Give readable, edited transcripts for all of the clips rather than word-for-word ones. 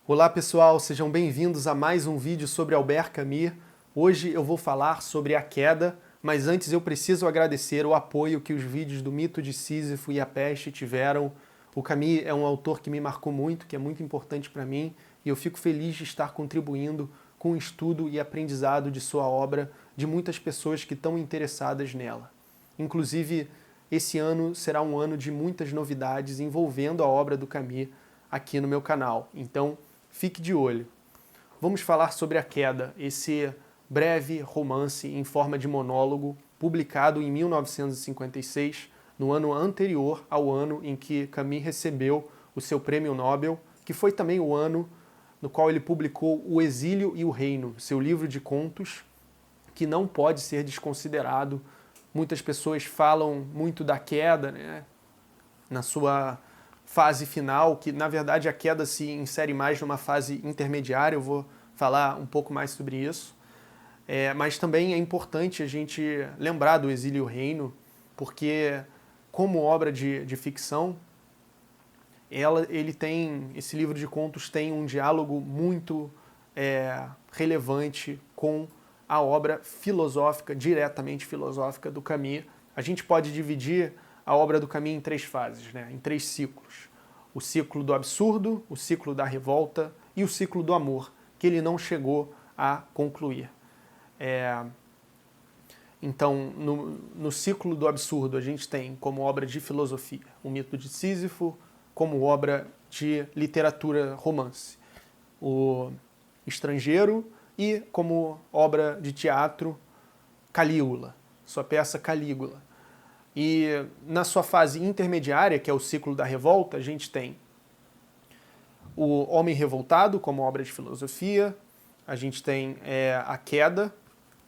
Olá pessoal, sejam bem-vindos a mais um vídeo sobre Albert Camus. Hoje eu vou falar sobre A Queda, mas antes eu preciso agradecer o apoio que os vídeos do Mito de Sísifo e A Peste tiveram. O Camus é um autor que me marcou muito, que é muito importante para mim, e eu fico feliz de estar contribuindo com o estudo e aprendizado de sua obra, de muitas pessoas que estão interessadas nela. Inclusive, esse ano será um ano de muitas novidades envolvendo a obra do Camus aqui no meu canal. Então, fique de olho. Vamos falar sobre A Queda, esse breve romance em forma de monólogo, publicado em 1956, no ano anterior ao ano em que Camus recebeu o seu prêmio Nobel, que foi também o ano no qual ele publicou O Exílio e o Reino, seu livro de contos, que não pode ser desconsiderado. Muitas pessoas falam muito da queda, né, na sua fase final, que na verdade a queda se insere mais numa fase intermediária, eu vou falar um pouco mais sobre isso. Mas também é importante a gente lembrar do Exílio e o Reino, porque como obra de ficção, esse livro de contos tem um diálogo muito relevante com a obra filosófica, diretamente filosófica do Camus. A gente pode dividir a obra do Camus em três fases, né? Em três ciclos. O ciclo do absurdo, o ciclo da revolta e o ciclo do amor, que ele não chegou a concluir. Então, no ciclo do absurdo, a gente tem como obra de filosofia o Mito de Sísifo, como obra de literatura romance, o Estrangeiro, e como obra de teatro, Calígula, sua peça Calígula. E na sua fase intermediária, que é o ciclo da revolta, a gente tem o Homem Revoltado como obra de filosofia, a gente tem A Queda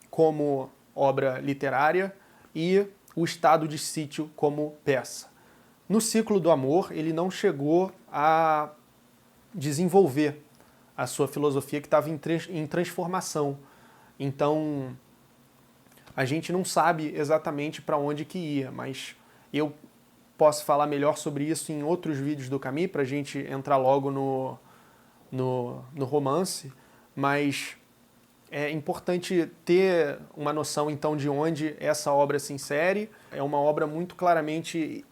como obra literária e o Estado de Sítio como peça. No ciclo do amor, ele não chegou a desenvolver a sua filosofia, que estava em transformação. Então, a gente não sabe exatamente para onde que ia, mas eu posso falar melhor sobre isso em outros vídeos do Camus, para a gente entrar logo no romance, mas é importante ter uma noção, então, de onde essa obra se insere. É uma obra muito claramente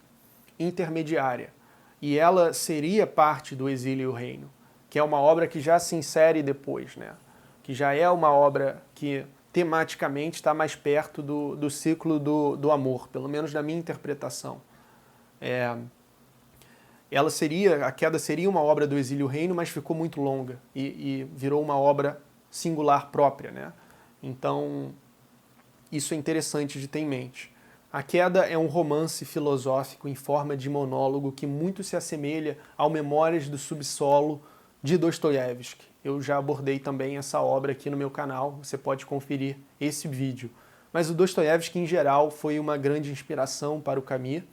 intermediária, e ela seria parte do Exílio e o Reino, que é uma obra que já se insere depois, né? Que já é uma obra que tematicamente está mais perto do ciclo do amor, pelo menos na minha interpretação. A Queda seria uma obra do Exílio e o Reino, mas ficou muito longa e virou uma obra singular própria, né? Então, isso é interessante de ter em mente. A Queda é um romance filosófico em forma de monólogo que muito se assemelha ao Memórias do Subsolo de Dostoiévski. Eu já abordei também essa obra aqui no meu canal, você pode conferir esse vídeo. Mas o Dostoiévski, em geral, foi uma grande inspiração para o Camus.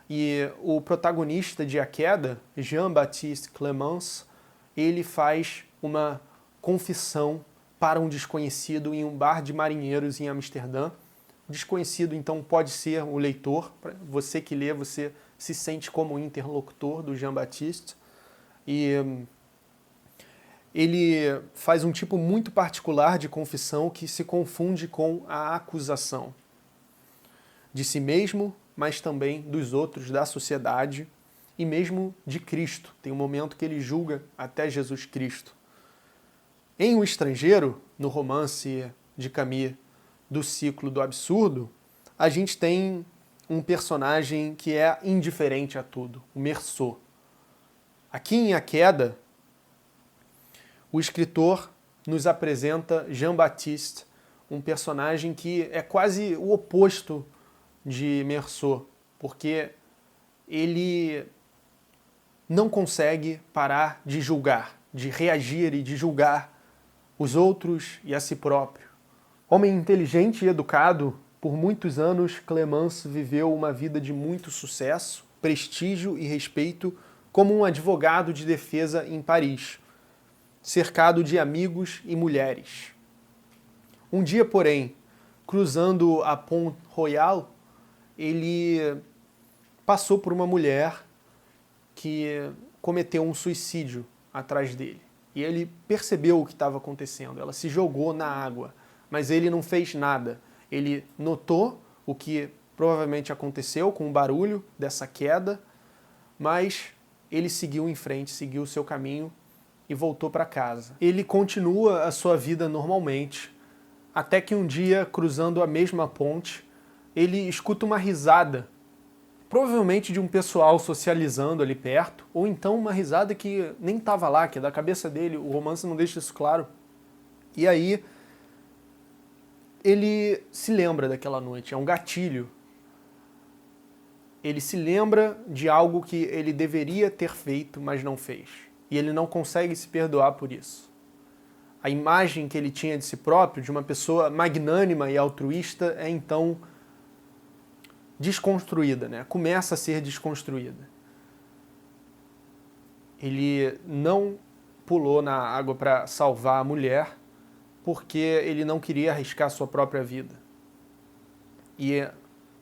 E o protagonista de A Queda, Jean-Baptiste Clemens, ele faz uma confissão para um desconhecido em um bar de marinheiros em Amsterdã. Desconhecido, então, pode ser o leitor. Você que lê, você se sente como interlocutor do Jean-Baptiste. E ele faz um tipo muito particular de confissão que se confunde com a acusação de si mesmo, mas também dos outros, da sociedade e mesmo de Cristo. Tem um momento que ele julga até Jesus Cristo. Em O Estrangeiro, no romance de Camus do ciclo do absurdo, a gente tem um personagem que é indiferente a tudo, o Meursault. Aqui em A Queda, o escritor nos apresenta Jean-Baptiste, um personagem que é quase o oposto de Meursault, porque ele não consegue parar de julgar, de reagir e de julgar os outros e a si próprio. Homem inteligente e educado, por muitos anos Clemens viveu uma vida de muito sucesso, prestígio e respeito como um advogado de defesa em Paris, cercado de amigos e mulheres. Um dia, porém, cruzando a Pont Royal, ele passou por uma mulher que cometeu um suicídio atrás dele. E ele percebeu o que estava acontecendo. Ela se jogou na água, mas ele não fez nada. Ele notou o que provavelmente aconteceu com o barulho dessa queda, mas ele seguiu em frente, seguiu o seu caminho e voltou para casa. Ele continua a sua vida normalmente, até que um dia, cruzando a mesma ponte, ele escuta uma risada, provavelmente de um pessoal socializando ali perto, ou então uma risada que nem estava lá, que é da cabeça dele, o romance não deixa isso claro. E aí, ele se lembra daquela noite, é um gatilho. Ele se lembra de algo que ele deveria ter feito, mas não fez. E ele não consegue se perdoar por isso. A imagem que ele tinha de si próprio, de uma pessoa magnânima e altruísta, é então desconstruída, né? Começa a ser desconstruída. Ele não pulou na água para salvar a mulher porque ele não queria arriscar sua própria vida. E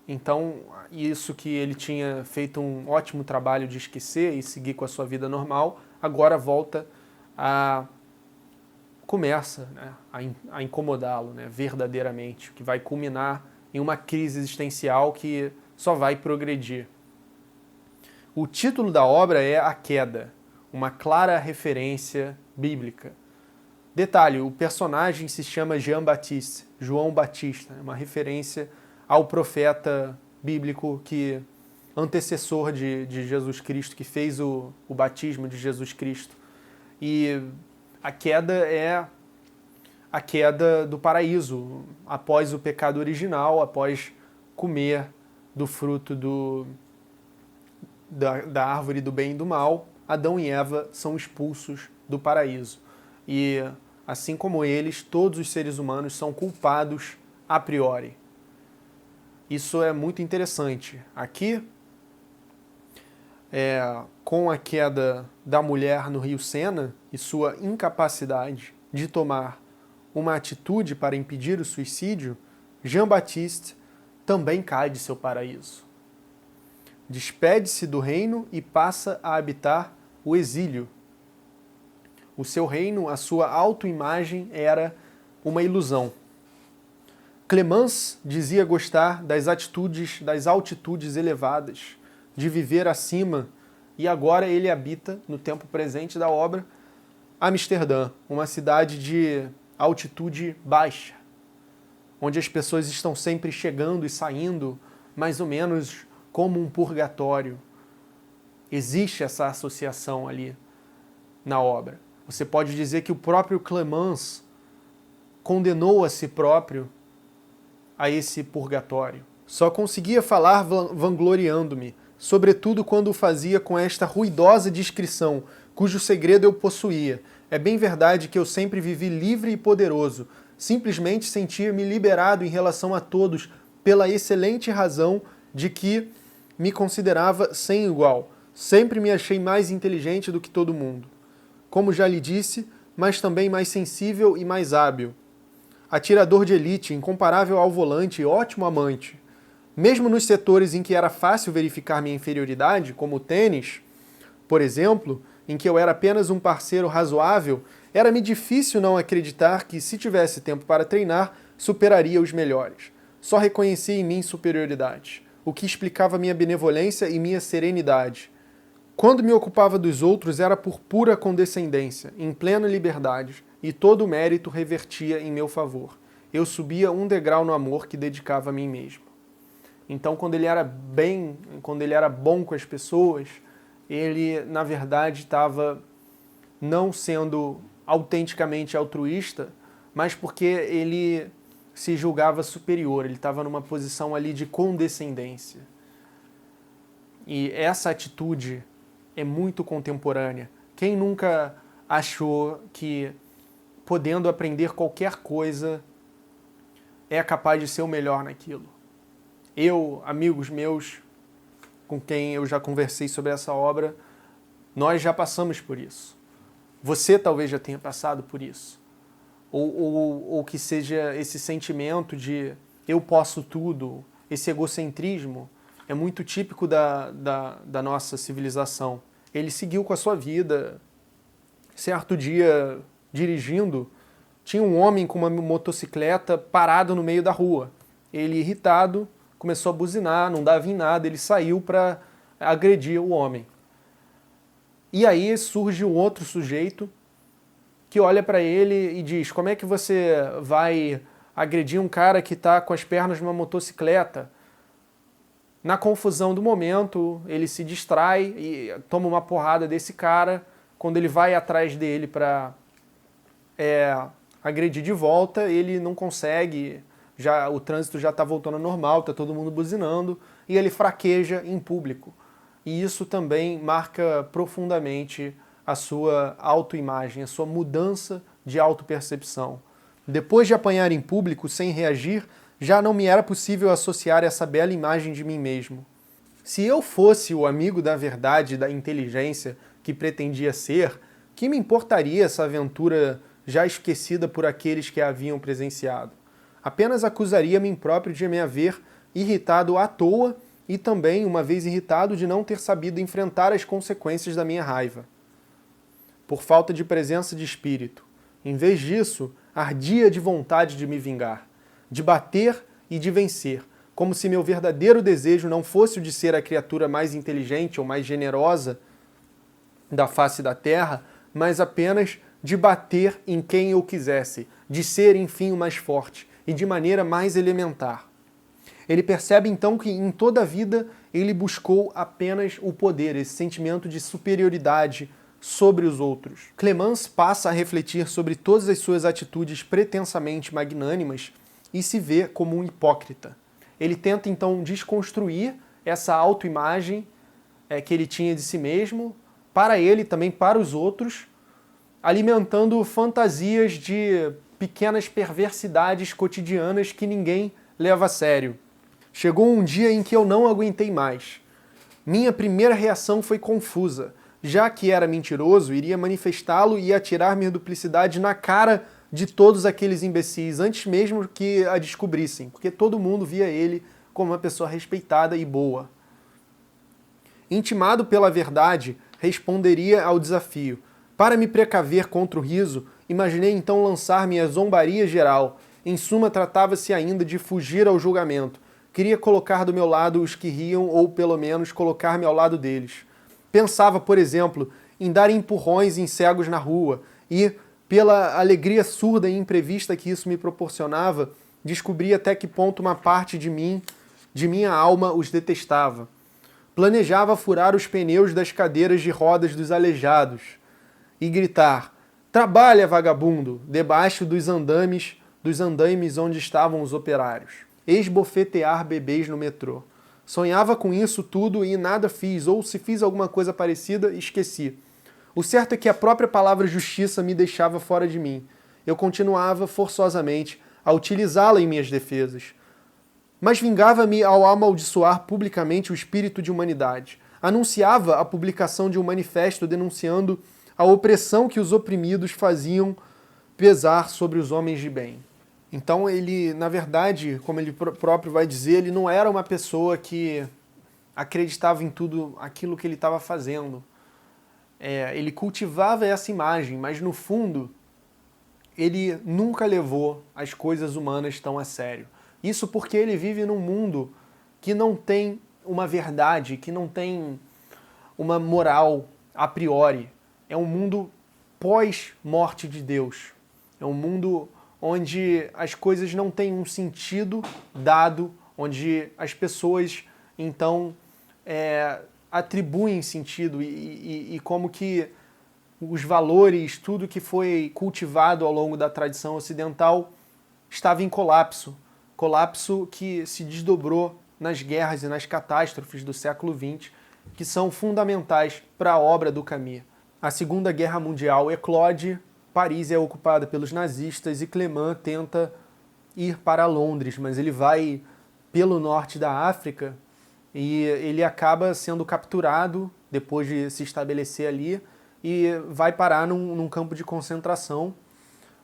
então, isso que ele tinha feito um ótimo trabalho de esquecer e seguir com a sua vida normal, agora volta começa, né, a incomodá-lo, né, verdadeiramente, que vai culminar em uma crise existencial que só vai progredir. O título da obra é A Queda, uma clara referência bíblica. Detalhe, o personagem se chama Jean-Baptiste, João Batista, uma referência ao profeta bíblico que antecessor de Jesus Cristo, que fez o batismo de Jesus Cristo. E a queda é a queda do paraíso, após o pecado original, após comer do fruto da árvore do bem e do mal, Adão e Eva são expulsos do paraíso. E, assim como eles, todos os seres humanos são culpados a priori. Isso é muito interessante. Aqui, com a queda da mulher no rio Sena e sua incapacidade de tomar uma atitude para impedir o suicídio, Jean-Baptiste também cai de seu paraíso. Despede-se do reino e passa a habitar o exílio. O seu reino, a sua autoimagem era uma ilusão. Clemence dizia gostar das altitudes elevadas, de viver acima, e agora ele habita, no tempo presente da obra, Amsterdã, uma cidade de altitude baixa, onde as pessoas estão sempre chegando e saindo, mais ou menos como um purgatório. Existe essa associação ali na obra. Você pode dizer que o próprio Clemence condenou a si próprio a esse purgatório. Só conseguia falar vangloriando-me, sobretudo quando o fazia com esta ruidosa descrição, cujo segredo eu possuía. É bem verdade que eu sempre vivi livre e poderoso, simplesmente sentia-me liberado em relação a todos pela excelente razão de que me considerava sem igual. Sempre me achei mais inteligente do que todo mundo. Como já lhe disse, mas também mais sensível e mais hábil. Atirador de elite, incomparável ao volante e ótimo amante. Mesmo nos setores em que era fácil verificar minha inferioridade, como o tênis, por exemplo, em que eu era apenas um parceiro razoável, era-me difícil não acreditar que, se tivesse tempo para treinar, superaria os melhores. Só reconhecia em mim superioridade, o que explicava minha benevolência e minha serenidade. Quando me ocupava dos outros era por pura condescendência, em plena liberdade, e todo o mérito revertia em meu favor. Eu subia um degrau no amor que dedicava a mim mesmo. Então, quando ele era bom com as pessoas, ele, na verdade, estava não sendo autenticamente altruísta, mas porque ele se julgava superior, ele estava numa posição ali de condescendência. E essa atitude é muito contemporânea. Quem nunca achou que, podendo aprender qualquer coisa, é capaz de ser o melhor naquilo? Eu, amigos meus, com quem eu já conversei sobre essa obra, nós já passamos por isso. Você talvez já tenha passado por isso. Ou que seja esse sentimento de eu posso tudo, esse egocentrismo, é muito típico da nossa civilização. Ele seguiu com a sua vida, Certo dia, dirigindo, tinha um homem com uma motocicleta parado no meio da rua. Ele, irritado, começou a buzinar, não dava em nada, ele saiu para agredir o homem. E aí surge um outro sujeito que olha para ele e diz: como é que você vai agredir um cara que está com as pernas numa motocicleta? Na confusão do momento, ele se distrai e toma uma porrada desse cara. Quando ele vai atrás dele para agredir de volta, ele não consegue, já o trânsito já está voltando ao normal, está todo mundo buzinando, e ele fraqueja em público. E isso também marca profundamente a sua autoimagem, a sua mudança de autopercepção. Depois de apanhar em público sem reagir, já não me era possível associar essa bela imagem de mim mesmo. Se eu fosse o amigo da verdade, da inteligência que pretendia ser, que me importaria essa aventura já esquecida por aqueles que a haviam presenciado? Apenas acusaria a mim próprio de me haver irritado à toa e também, uma vez irritado, de não ter sabido enfrentar as consequências da minha raiva. Por falta de presença de espírito. Em vez disso, ardia de vontade de me vingar, de bater e de vencer, como se meu verdadeiro desejo não fosse o de ser a criatura mais inteligente ou mais generosa da face da terra, mas apenas de bater em quem eu quisesse, de ser, enfim, o mais forte e de maneira mais elementar. Ele percebe então que em toda a vida ele buscou apenas o poder, esse sentimento de superioridade sobre os outros. Clemens passa a refletir sobre todas as suas atitudes pretensamente magnânimas e se vê como um hipócrita. Ele tenta então desconstruir essa autoimagem que ele tinha de si mesmo, para ele e também para os outros, alimentando fantasias de pequenas perversidades cotidianas que ninguém leva a sério. Chegou um dia em que eu não aguentei mais. Minha primeira reação foi confusa. Já que era mentiroso, iria manifestá-lo e atirar minha duplicidade na cara de todos aqueles imbecis, antes mesmo que a descobrissem, porque todo mundo via ele como uma pessoa respeitada e boa. Intimado pela verdade, responderia ao desafio. Para me precaver contra o riso, imaginei então lançar minha zombaria geral. Em suma, tratava-se ainda de fugir ao julgamento. Queria colocar do meu lado os que riam, ou pelo menos colocar-me ao lado deles. Pensava, por exemplo, em dar empurrões em cegos na rua e, pela alegria surda e imprevista que isso me proporcionava, descobri até que ponto uma parte de minha alma, os detestava. Planejava furar os pneus das cadeiras de rodas dos aleijados e gritar: trabalha, vagabundo, debaixo dos andames onde estavam os operários. Esbofetear bebês no metrô. Sonhava com isso tudo e nada fiz, ou se fiz alguma coisa parecida, esqueci. O certo é que a própria palavra justiça me deixava fora de mim. Eu continuava, forçosamente, a utilizá-la em minhas defesas. Mas vingava-me ao amaldiçoar publicamente o espírito de humanidade. Anunciava a publicação de um manifesto denunciando a opressão que os oprimidos faziam pesar sobre os homens de bem. Então ele, na verdade, como ele próprio vai dizer, ele não era uma pessoa que acreditava em tudo aquilo que ele estava fazendo. Ele cultivava essa imagem, mas no fundo ele nunca levou as coisas humanas tão a sério. Isso porque ele vive num mundo que não tem uma verdade, que não tem uma moral a priori. É um mundo pós-morte de Deus. É um mundo onde as coisas não têm um sentido dado, onde as pessoas, então, atribuem sentido e como que os valores, tudo que foi cultivado ao longo da tradição ocidental estava em colapso. Colapso que se desdobrou nas guerras e nas catástrofes do século XX, que são fundamentais para a obra do Camus. A Segunda Guerra Mundial eclode, Paris é ocupada pelos nazistas e Clemens tenta ir para Londres, mas ele vai pelo norte da África e ele acaba sendo capturado depois de se estabelecer ali e vai parar num campo de concentração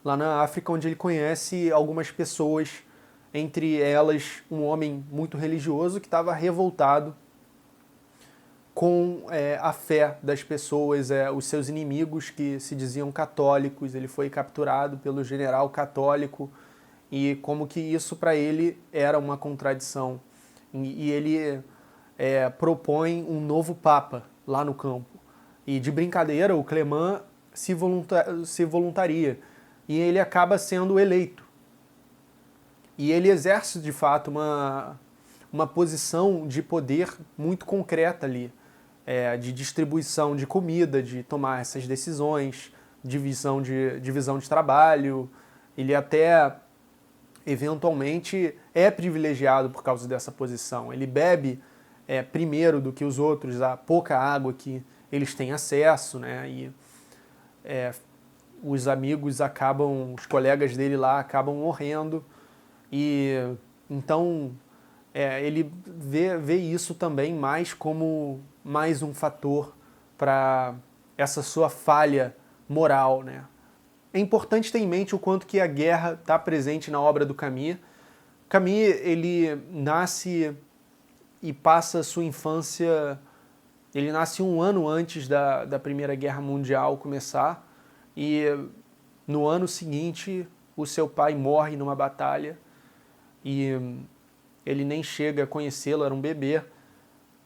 lá na África, onde ele conhece algumas pessoas, entre elas um homem muito religioso que estava revoltado com a fé das pessoas, os seus inimigos que se diziam católicos. Ele foi capturado pelo general católico e como que isso para ele era uma contradição. E ele propõe um novo papa lá no campo. E de brincadeira, o Clément se voluntaria e ele acaba sendo eleito. E ele exerce de fato uma posição de poder muito concreta ali, de distribuição de comida, de tomar essas decisões, divisão de trabalho. Ele até, eventualmente, é privilegiado por causa dessa posição. Ele bebe primeiro do que os outros a pouca água que eles têm acesso, né? E os amigos os colegas dele lá acabam morrendo. E então ele vê isso também mais como mais um fator para essa sua falha moral, né? É importante ter em mente o quanto que a guerra está presente na obra do Camus. Camus, ele nasce e passa a sua infância, ele nasce um ano antes da Primeira Guerra Mundial começar, e no ano seguinte o seu pai morre numa batalha, e ele nem chega a conhecê-lo, era um bebê.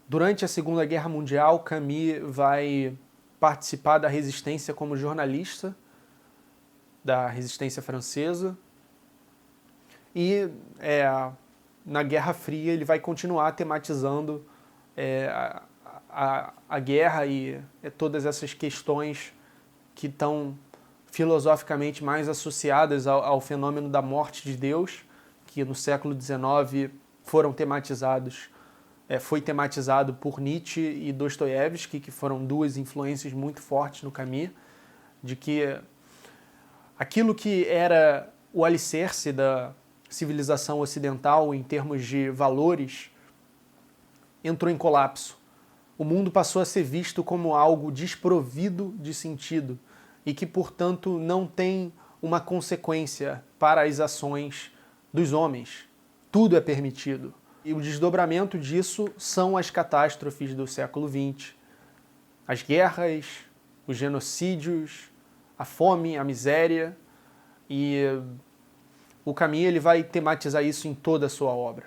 Durante a Segunda Guerra Mundial, Camus vai participar da resistência como jornalista, da resistência francesa, e na Guerra Fria ele vai continuar tematizando a guerra e todas essas questões que estão filosoficamente mais associadas ao fenômeno da morte de Deus, que no século XIX foi tematizado por Nietzsche e Dostoiévski, que foram duas influências muito fortes no Camus, de que aquilo que era o alicerce da civilização ocidental em termos de valores entrou em colapso. O mundo passou a ser visto como algo desprovido de sentido e que, portanto, não tem uma consequência para as ações dos homens. Tudo é permitido. E o desdobramento disso são as catástrofes do século XX. As guerras, os genocídios, a fome, a miséria. E o Camus ele vai tematizar isso em toda a sua obra.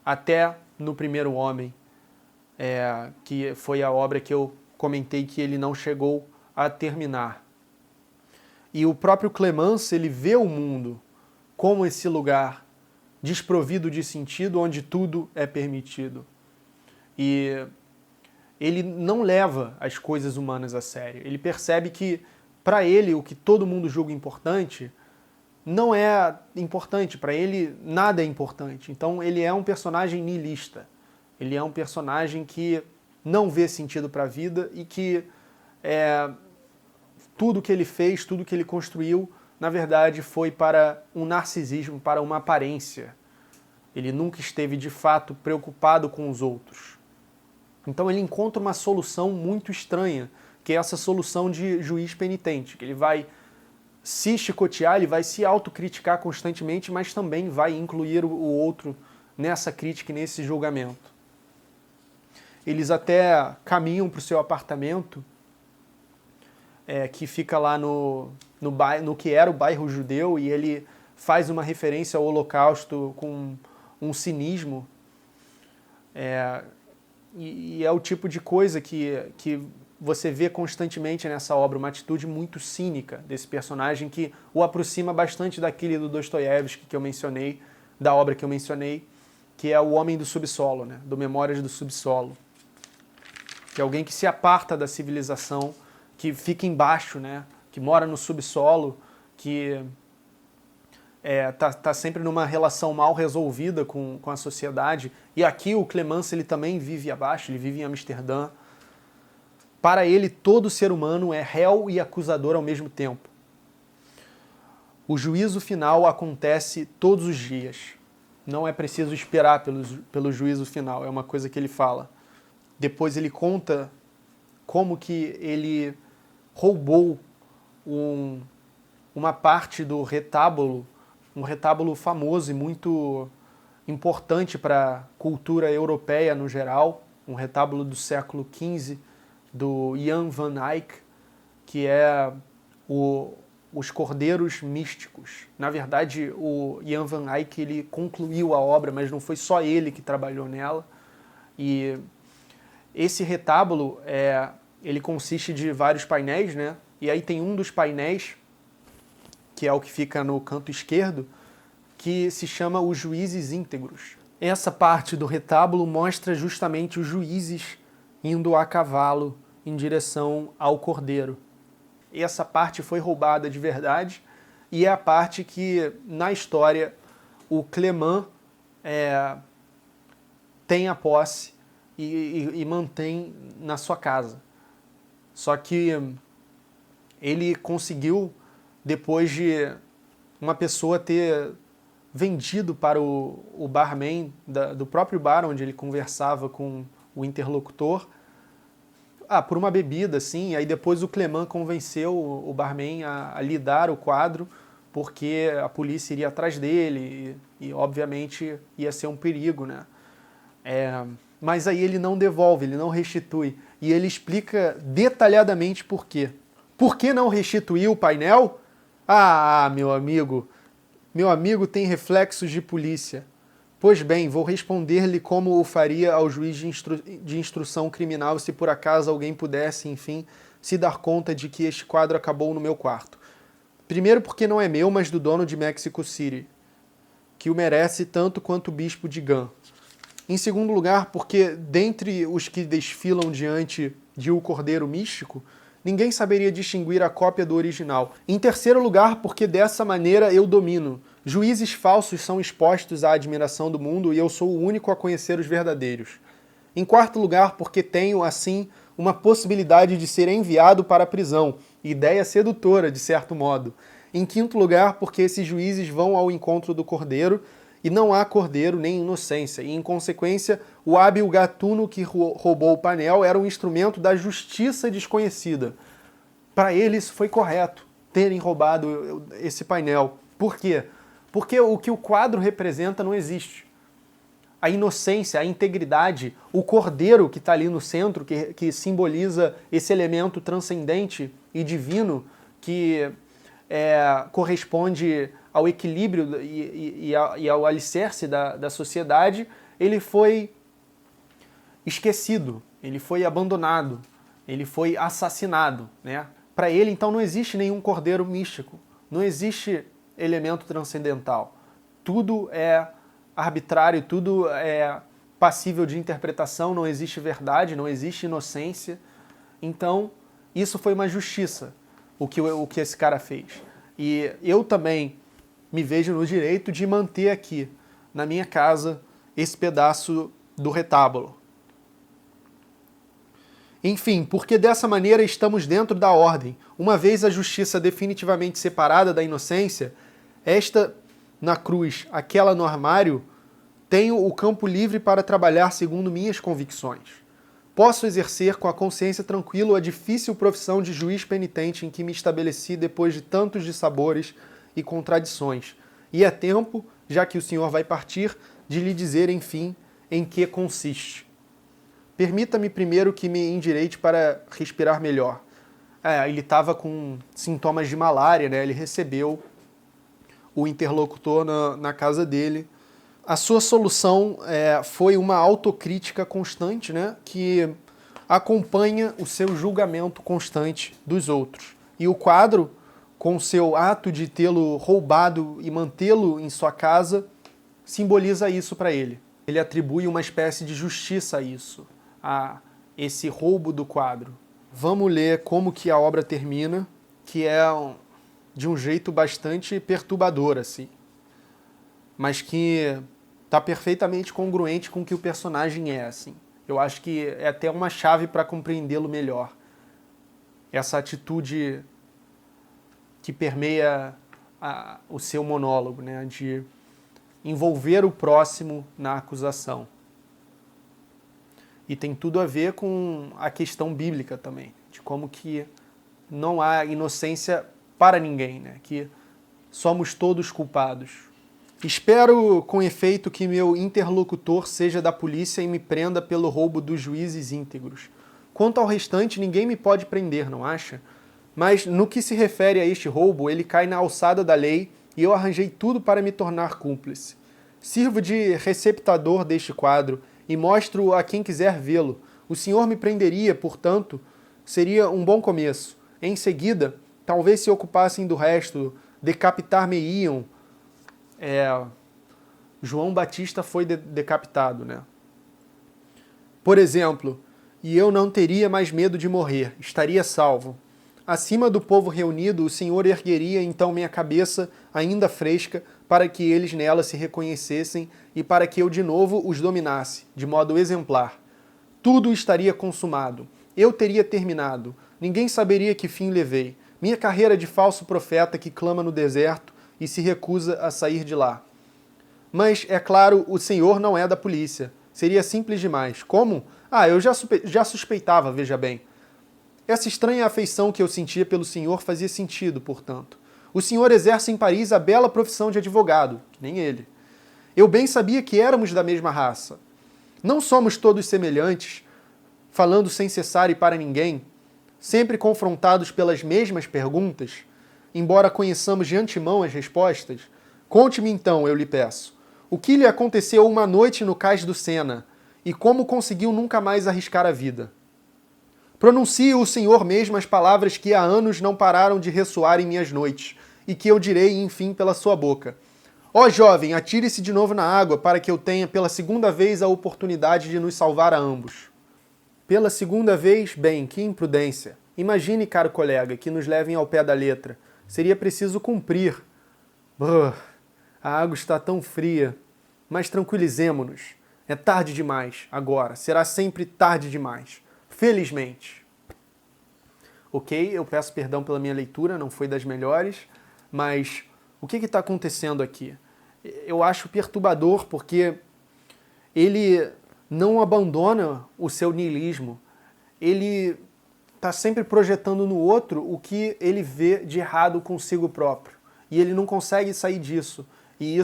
Até no Primeiro Homem, que foi a obra que eu comentei que ele não chegou a terminar. E o próprio Clemence, ele vê o mundo como esse lugar desprovido de sentido, onde tudo é permitido. E ele não leva as coisas humanas a sério. Ele percebe que, para ele, o que todo mundo julga importante não é importante. Para ele, nada é importante. Então, ele é um personagem nihilista. Ele é um personagem que não vê sentido para a vida e que tudo que ele fez, tudo que ele construiu, na verdade, foi para um narcisismo, para uma aparência. Ele nunca esteve, de fato, preocupado com os outros. Então ele encontra uma solução muito estranha, que é essa solução de juiz penitente, que ele vai se chicotear, ele vai se autocriticar constantemente, mas também vai incluir o outro nessa crítica e nesse julgamento. Eles até caminham para o seu apartamento, que fica lá no que era o bairro judeu, e ele faz uma referência ao Holocausto com um cinismo. E é o tipo de coisa que você vê constantemente nessa obra, uma atitude muito cínica desse personagem que o aproxima bastante daquele do Dostoiévski que eu mencionei, da obra que eu mencionei, que é O Homem do Subsolo, né? Do Memórias do Subsolo. Que é alguém que se aparta da civilização, que fica embaixo, né? Que mora no subsolo, que tá sempre numa relação mal resolvida com a sociedade. E aqui o Clemence ele também vive abaixo, ele vive em Amsterdã. Para ele, todo ser humano é réu e acusador ao mesmo tempo. O juízo final acontece todos os dias. Não é preciso esperar pelo juízo final, é uma coisa que ele fala. Depois ele conta como que ele roubou uma parte do retábulo, um retábulo famoso e muito importante para a cultura europeia no geral, um retábulo do século XV do Jan van Eyck, que é os Cordeiros Místicos. Na verdade, o Jan van Eyck ele concluiu a obra, mas não foi só ele que trabalhou nela. E esse retábulo ele consiste de vários painéis, né? E aí tem um dos painéis, que é o que fica no canto esquerdo, que se chama Os Juízes Íntegros. Essa parte do retábulo mostra justamente os juízes indo a cavalo em direção ao cordeiro. Essa parte foi roubada de verdade e é a parte que, na história, o Clément tem a posse e mantém na sua casa. Só que ele conseguiu, depois de uma pessoa ter vendido para o barman do próprio bar onde ele conversava com o interlocutor, por uma bebida, assim, aí depois o Clément convenceu o barman a lhe dar o quadro, porque a polícia iria atrás dele e obviamente ia ser um perigo, né? Mas aí ele não devolve, ele não restitui. E ele explica detalhadamente por quê. Por que não restituiu o painel? Meu amigo tem reflexos de polícia. Pois bem, vou responder-lhe como o faria ao juiz de instrução criminal se por acaso alguém pudesse, enfim, se dar conta de que este quadro acabou no meu quarto. Primeiro porque não é meu, mas do dono de Mexico City, que o merece tanto quanto o bispo de Gand. Em segundo lugar, porque dentre os que desfilam diante de O Cordeiro Místico, ninguém saberia distinguir a cópia do original. Em terceiro lugar, porque dessa maneira eu domino. Juízes falsos são expostos à admiração do mundo e eu sou o único a conhecer os verdadeiros. Em quarto lugar, porque tenho, assim, uma possibilidade de ser enviado para a prisão. Ideia sedutora, de certo modo. Em quinto lugar, porque esses juízes vão ao encontro do cordeiro e não há cordeiro nem inocência. E, em consequência, o hábil gatuno que roubou o painel era um instrumento da justiça desconhecida. Para eles foi correto terem roubado esse painel. Por quê? Porque o que o quadro representa não existe. A inocência, a integridade, o cordeiro que está ali no centro, que simboliza esse elemento transcendente e divino que corresponde ao equilíbrio e ao alicerce da sociedade, ele foi esquecido, ele foi abandonado, ele foi assassinado, né? Para ele, então, não existe nenhum cordeiro místico, não existe elemento transcendental. Tudo é arbitrário, tudo é passível de interpretação, não existe verdade, não existe inocência. Então, isso foi uma justiça, o que esse cara fez. E eu também me vejo no direito de manter aqui, na minha casa, esse pedaço do retábulo. Enfim, porque dessa maneira estamos dentro da ordem. Uma vez a justiça definitivamente separada da inocência, esta na cruz, aquela no armário, tenho o campo livre para trabalhar segundo minhas convicções. Posso exercer com a consciência tranquila a difícil profissão de juiz penitente em que me estabeleci depois de tantos dissabores e contradições. E é tempo, já que o senhor vai partir, de lhe dizer, enfim, em que consiste. Permita-me primeiro que me endireite para respirar melhor. Ele estava com sintomas de malária, né? Ele recebeu o interlocutor na casa dele. A sua solução foi uma autocrítica constante, né? Que acompanha o seu julgamento constante dos outros. E o quadro, com seu ato de tê-lo roubado e mantê-lo em sua casa, simboliza isso para ele. Ele atribui uma espécie de justiça a isso, a esse roubo do quadro. Vamos ler como que a obra termina, que é de um jeito bastante perturbador, assim, mas que está perfeitamente congruente com o que o personagem é, assim. Eu acho que é até uma chave para compreendê-lo melhor. Essa atitude que permeia o seu monólogo, né, de envolver o próximo na acusação. E tem tudo a ver com a questão bíblica também, de como que não há inocência para ninguém, né? Que somos todos culpados. Espero, com efeito, que meu interlocutor seja da polícia e me prenda pelo roubo dos juízes íntegros. Quanto ao restante, ninguém me pode prender, não acha? Mas, no que se refere a este roubo, ele cai na alçada da lei e eu arranjei tudo para me tornar cúmplice. Sirvo de receptador deste quadro e mostro a quem quiser vê-lo. O senhor me prenderia, portanto, seria um bom começo. Em seguida, talvez se ocupassem do resto, decapitar-me-iam. João Batista foi decapitado, né? Por exemplo, e eu não teria mais medo de morrer, estaria salvo. Acima do povo reunido, o Senhor ergueria então minha cabeça ainda fresca para que eles nela se reconhecessem e para que eu de novo os dominasse, de modo exemplar. Tudo estaria consumado. Eu teria terminado. Ninguém saberia que fim levei. Minha carreira de falso profeta que clama no deserto e se recusa a sair de lá. Mas, é claro, o senhor não é da polícia. Seria simples demais. Como? Eu já suspeitava, veja bem. Essa estranha afeição que eu sentia pelo senhor fazia sentido, portanto. O senhor exerce em Paris a bela profissão de advogado, que nem ele. Eu bem sabia que éramos da mesma raça. Não somos todos semelhantes, falando sem cessar e para ninguém, sempre confrontados pelas mesmas perguntas, embora conheçamos de antemão as respostas. Conte-me então, eu lhe peço, o que lhe aconteceu uma noite no cais do Sena e como conseguiu nunca mais arriscar a vida. Pronuncie o senhor mesmo as palavras que há anos não pararam de ressoar em minhas noites e que eu direi, enfim, pela sua boca. Ó jovem, atire-se de novo na água para que eu tenha pela segunda vez a oportunidade de nos salvar a ambos. Pela segunda vez, bem, que imprudência. Imagine, caro colega, que nos levem ao pé da letra. Seria preciso cumprir. A água está tão fria. Mas tranquilizemo-nos. É tarde demais, agora. Será sempre tarde demais. Felizmente. Ok, eu peço perdão pela minha leitura, não foi das melhores, mas o que está acontecendo aqui? Eu acho perturbador porque ele não abandona o seu niilismo. Ele está sempre projetando no outro o que ele vê de errado consigo próprio. E ele não consegue sair disso. E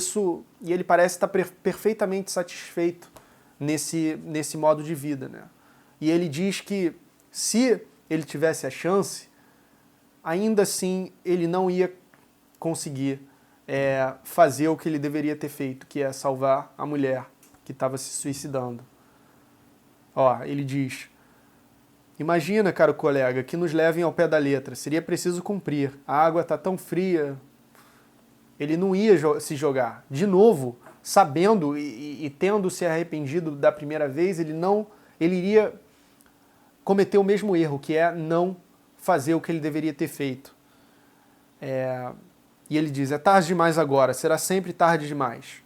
ele parece estar perfeitamente satisfeito nesse modo de vida, né? E ele diz que se ele tivesse a chance, ainda assim ele não ia conseguir fazer o que ele deveria ter feito, que é salvar a mulher que estava se suicidando. Ele diz: imagina, caro colega, que nos levem ao pé da letra, seria preciso cumprir, a água está tão fria. Ele não ia se jogar. De novo, sabendo e tendo se arrependido da primeira vez, ele iria cometer o mesmo erro, que é não fazer o que ele deveria ter feito. E ele diz, é tarde demais agora, será sempre tarde demais.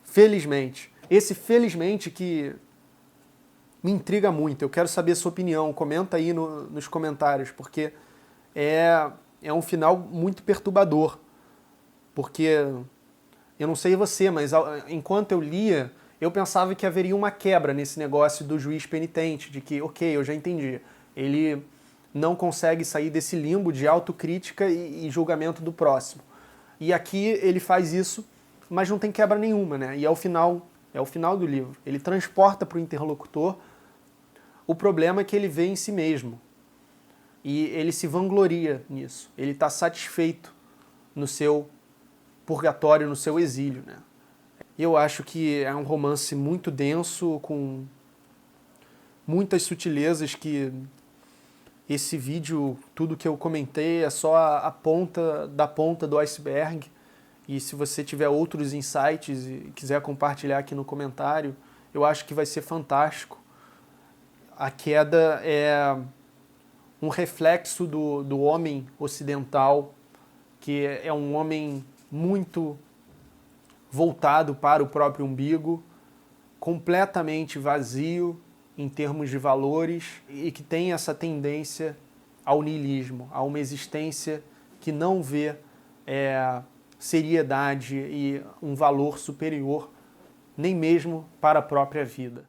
Felizmente. Esse felizmente que me intriga muito, eu quero saber a sua opinião, comenta aí nos comentários, porque é um final muito perturbador. Porque, eu não sei você, mas enquanto eu lia, eu pensava que haveria uma quebra nesse negócio do juiz penitente, de que, ok, eu já entendi, ele não consegue sair desse limbo de autocrítica e julgamento do próximo. E aqui ele faz isso, mas não tem quebra nenhuma, né? E é o final do livro. Ele transporta para o interlocutor o problema que ele vê em si mesmo. E ele se vangloria nisso. Ele está satisfeito no seu purgatório, no seu exílio, né? Eu acho que é um romance muito denso, com muitas sutilezas que esse vídeo, tudo que eu comentei, é só a ponta do iceberg. E se você tiver outros insights e quiser compartilhar aqui no comentário, eu acho que vai ser fantástico. A queda é um reflexo do homem ocidental, que é um homem muito voltado para o próprio umbigo, completamente vazio em termos de valores e que tem essa tendência ao niilismo, a uma existência que não vê seriedade e um valor superior nem mesmo para a própria vida.